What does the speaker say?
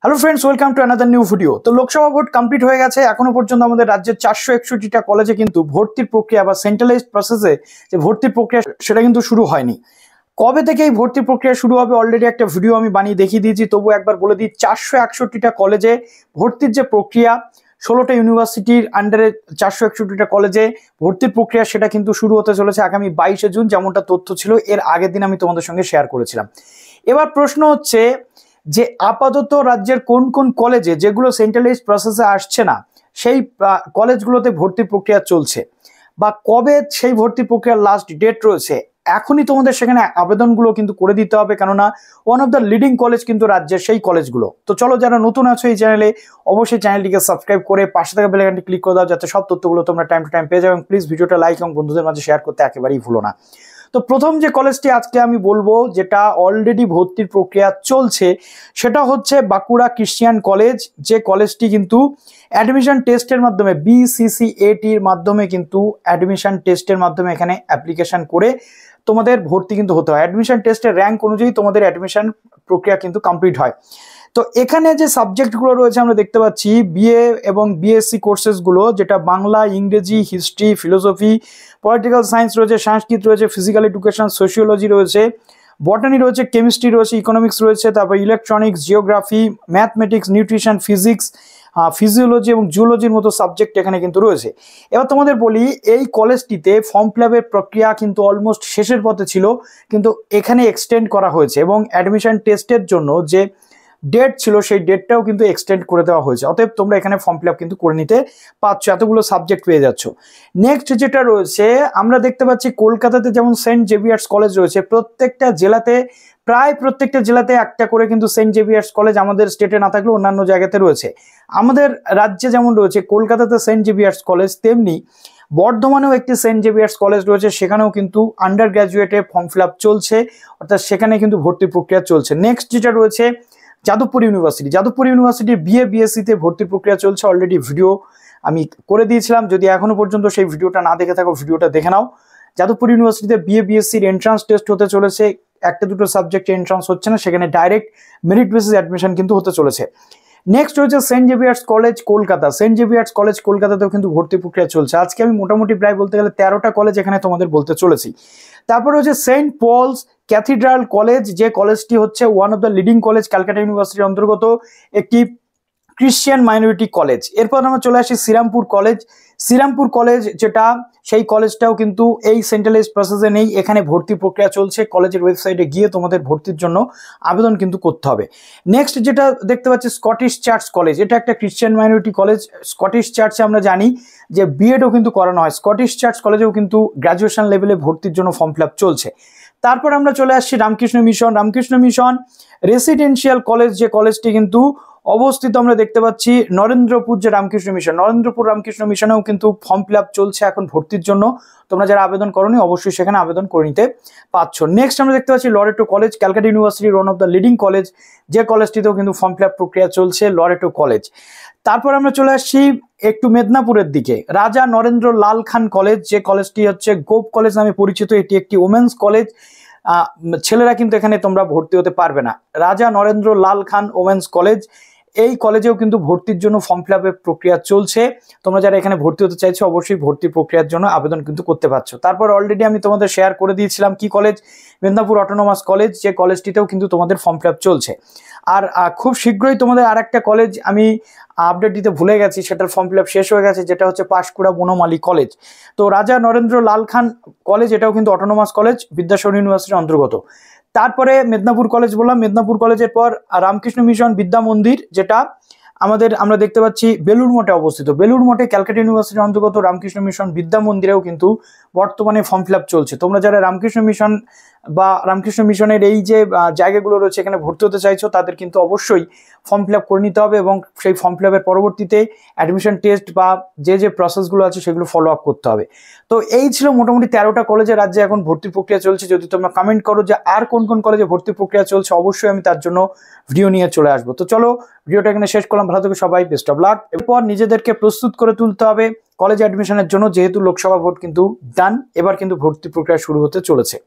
Hello friends, welcome to another new video. তো Lok Sabha vote complete হয়ে গেছে। এখনো পর্যন্ত আমাদের রাজ্যের 461টা কলেজে কিন্তু ভর্তির প্রক্রিয়া বা সেন্ট্রালাইজড প্রসেসে যে ভর্তির প্রক্রিয়া সেটা কিন্তু শুরু হয়নি। কবে থেকে এই ভর্তির প্রক্রিয়া শুরু হবে অলরেডি একটা ভিডিও আমি বানিয়ে দেখিয়ে দিয়েছি, তবু একবার বলে দিই। 461টা কলেজে ভর্তির যে প্রক্রিয়া, 16টা ইউনিভার্সিটির আন্ডারে 461টা কলেজে ভর্তির প্রক্রিয়া সেটা কিন্তু শুরু হতে চলেছে আগামী 22শে জুন, যেমনটা তথ্য ছিল এর আগের দিন আমি তোমাদের সঙ্গে শেয়ার করেছিলাম। এবার প্রশ্ন হচ্ছে যে আপাতত রাজ্যের কোন কোন কলেজে যেগুলো সেন্ট্রালাইজড প্রসেসে আসছে না সেই কলেজগুলোতে ভর্তি প্রক্রিয়া চলছে, বা কবে সেই ভর্তি প্রক্রিয়ার লাস্ট ডেট রয়েছে, এখনই তোমাদের সেখানে আবেদনগুলো কিন্তু করে দিতে হবে, কেননা one of the leading college কিন্তু রাজ্যের সেই কলেজগুলো। তো চলো, যারা নতুন আছো এই চ্যানেলে, অবশ্যই চ্যানেলটিকে সাবস্ক্রাইব করে পাশে থাকা বেল আইকনটি ক্লিক করে দাও, যাতে সব তথ্যগুলো তোমরা টাইম টু টাইম পেয়ে যাও। এবং প্লিজ ভিডিওটা লাইক এবং বন্ধুদের মাঝে শেয়ার করতে একেবারেই ভুলো না। তো প্রথম যে কলেজটি আজকে আমি বলবো, যেটা অলরেডি ভর্তির প্রক্রিয়া চলছে, সেটা হচ্ছে বাঁকুড়া ক্রিশ্চিয়ান কলেজ। যে কলেজটি কিন্তু অ্যাডমিশন টেস্টের মাধ্যমে BCCATর মাধ্যমে কিন্তু অ্যাডমিশন টেস্টের মাধ্যমে এখানে অ্যাপ্লিকেশন করে তোমাদের ভর্তি কিন্তু হতে হয়। অ্যাডমিশন টেস্টের র্যাঙ্ক অনুযায়ী তোমাদের অ্যাডমিশন প্রক্রিয়া কিন্তু কমপ্লিট হয়। তো এখানে যে সাবজেক্টগুলো রয়েছে আমরা দেখতে পাচ্ছি BA এবং BSc কোর্সেসগুলো, যেটা বাংলা, ইংরেজি, হিস্ট্রি, ফিলোসফি, পলিটিক্যাল সায়েন্স রয়েছে, সংস্কৃত রয়েছে, ফিজিক্যাল এডুকেশন, সোশিওলজি রয়েছে, বটানি রয়েছে, কেমিস্ট্রি রয়েছে, ইকোনমিক্স রয়েছে, তারপর electronics, geography, mathematics, nutrition, physics, physiology এবং জুলজির মতো সাবজেক্ট এখানে কিন্তু রয়েছে। এবার তোমাদের বলি, এই কলেজটিতে ফর্ম ফিল আপের প্রক্রিয়া কিন্তু অলমোস্ট শেষের পথে ছিল, কিন্তু এখানে এক্সটেন্ড করা হয়েছে এবং অ্যাডমিশন টেস্টের জন্য যে ডেট ছিল সেই ডেটটাও কিন্তু এক্সটেন্ড করে দেওয়া হয়েছে। অতএব তোমরা এখানে ফর্ম ফিল আপ কিন্তু করে নিতে পারছো, এতগুলো সাবজেক্ট পেয়ে যাচ্ছ। নেক্সট যেটা রয়েছে, আমরা দেখতে পাচ্ছি কলকাতাতে যেমন সেন্ট জেভিয়ার্স কলেজ রয়েছে, প্রত্যেকটা জেলাতে, প্রায় প্রত্যেকটা জেলাতে একটা করে কিন্তু সেন্ট জেভিয়ার্স কলেজ আমাদের স্টেটে না থাকলেও অন্যান্য জায়গাতে রয়েছে। আমাদের রাজ্যে যেমন রয়েছে কলকাতাতে সেন্ট জেভিয়ার্স কলেজ, তেমনি বর্ধমানেও একটি সেন্ট জেভিয়ার্স কলেজ রয়েছে, সেখানেও কিন্তু আন্ডার গ্র্যাজুয়েটে ফর্ম ফিল আপ চলছে, অর্থাৎ সেখানে কিন্তু ভর্তি প্রক্রিয়া চলছে। নেক্সট যেটা রয়েছে যাদবপুর ইউনিভার্সিটি। যাদবপুর ইউনিভার্সিটির BA BSc-তে ভর্তির প্রক্রিয়া চলছে, অলরেডি ভিডিও আমি করে দিয়েছিলাম। যদি এখনো পর্যন্ত সেই ভিডিওটা না দেখে থাকো, ভিডিওটা দেখে নাও। যাদবপুর ইউনিভার্সিটিতে BA BSc-র এন্ট্রান্স টেস্ট হতে চলেছে, একটা দুটো সাবজেক্টে এন্ট্রান্স হচ্ছে না, সেখানে ডাইরেক্ট মেরিট বেসিস অ্যাডমিশন কিন্তু হতে চলেছে। নেক্সট হচ্ছে Saint Xavier's college Kolkata. Saint Xavier's college কলকাতাতেও কিন্তু ভর্তি প্রক্রিয়া চলছে। আজকে আমি মোটামুটি প্রায় বলতে গেলে 13টা কলেজ এখানে তোমাদের বলতে চলেছি। তারপরে হচ্ছে সেন্ট পলস ক্যাথিড্রাল কলেজ, যে কলেজটি হচ্ছে one of the leading college, Calcutta ইউনিভার্সিটির অন্তর্গত একটি ক্রিশ্চিয়ান মাইনরিটি কলেজ। এরপর আমরা চলে আসি শ্রীরামপুর কলেজ। শ্রীরামপুর কলেজ যেটা, সেই কলেজটাও কিন্তু এই সেন্ট্রালাইজড প্রসেসে নেই, এখানে ভর্তি প্রক্রিয়া চলছে। কলেজের ওয়েবসাইটে গিয়ে তোমাদের ভর্তির জন্য আবেদন কিন্তু করতে হবে। নেক্সট যেটা দেখতে পাচ্ছি স্কটিশ চার্চ কলেজ, এটা একটা ক্রিশ্চিয়ান মাইনরিটি কলেজ। স্কটিশ চার্চে আমরা জানি যে BEdও কিন্তু করানো হয়। স্কটিশ চার্চ কলেজেও কিন্তু গ্র্যাজুয়েশন লেভেলে ভর্তির জন্য ফর্ম ফিল আপ চলছে। তারপর আমরা চলে আসছি Ramakrishna mission. Ramakrishna mission residential college, যে কলেজটি কিন্তু অবস্থিত আমরা দেখতে পাচ্ছি নরেন্দ্রপুর। যে রামকৃষ্ণ মিশন, নরেন্দ্রপুর রামকৃষ্ণ মিশনেও কিন্তু ফর্ম ফিল আপ চলছে এখন ভর্তির জন্য। তোমরা যারা আবেদন করোনি অবশ্যই সেখানে আবেদন করে নিতে পারছো। নেক্সট আমরা দেখতে পাচ্ছি লরেটো কলেজ, ক্যালকাটা ইউনিভার্সিটির one of the leading college, যে কলেজটিতেও কিন্তু ফর্ম ফিল আপ প্রক্রিয়া চলছে, লরেটো কলেজ। তারপর আমরা চলে আসছি একটু মেদিনীপুরের দিকে, রাজা নরেন্দ্র লাল খান কলেজ, যে কলেজটি হচ্ছে গোপ কলেজ নামে পরিচিত। এটি একটি ওমেন্স কলেজ, ছেলেরা কিন্তু এখানে তোমরা ভর্তি হতে পারবে না। রাজা নরেন্দ্র লাল খান ওমেন্স কলেজ, এই কলেজেও কিন্তু ভর্তির জন্য ফর্ম ফিল আপের প্রক্রিয়া চলছে। তোমরা যারা এখানে ভর্তি হতে চাইছো অবশ্যই ভর্তি প্রক্রিয়ার জন্য আবেদন কিন্তু করতে পারছো। তারপর অলরেডি আমি তোমাদের শেয়ার করে দিয়েছিলাম কি কলেজ, মেদিনীপুর অটোনমাস কলেজ, যে কলেজটিতেও কিন্তু তোমাদের ফর্ম ফিল আপ চলছে। আর খুব শীঘ্রই তোমাদের আর একটা কলেজ আমি আপডেট দিতে ভুলে গেছি, সেটার ফর্ম ফিল আপ শেষ হয়ে গেছে, যেটা হচ্ছে পাঁশকুড়া বনমালী কলেজ। তো রাজা নরেন্দ্র লাল খান কলেজ, এটাও কিন্তু অটোনমাস কলেজ, বিদ্যাসাগর ইউনিভার্সিটির অন্তর্গত। তারপরে মেদিনীপুর কলেজ বললাম, মেদিনীপুর কলেজের পর রামকৃষ্ণ মিশন বিদ্যা মন্দির, যেটা আমরা দেখতে পাচ্ছি বেলুড় মঠে অবস্থিত। বেলুড় মঠে ক্যালকাটা ইউনিভার্সিটির অন্তর্গত রামকৃষ্ণ মিশন বিদ্যা মন্দিরেও কিন্তু বর্তমানে ফর্ম ফিল আপ চলছে। তোমরা যারা রামকৃষ্ণ মিশন বা রামকৃষ্ণ মিশনের এই যে জায়গাগুলো রয়েছে এখানে ভর্তি হতে চাইছো, তাদের কিন্তু অবশ্যই ফর্ম ফিল আপ করে নিতে হবে এবং সেই ফর্ম ফিল আপের পরবর্তীতে অ্যাডমিশন টেস্ট বা যে প্রসেসগুলো আছে সেগুলো ফলো আপ করতে হবে। তো এই ছিল মোটামুটি 13টা কলেজের রাজ্যে এখন ভর্তি প্রক্রিয়া চলছে। যদি তোমরা কমেন্ট করো যে আর কোন কোন কলেজে ভর্তি প্রক্রিয়া চলছে, অবশ্যই আমি তার জন্য ভিডিও নিয়ে চলে আসবো। তো চলো, ভিডিওটা এখানে শেষ করলাম। ভালো থেকো সবাই, বেস্ট অফ লাক। এরপর নিজেদেরকে প্রস্তুত করে তুলতে হবে কলেজ অ্যাডমিশনের জন্য, যেহেতু লোকসভা ভোট কিন্তু ডান, এবার কিন্তু ভর্তি প্রক্রিয়া শুরু হতে চলেছে।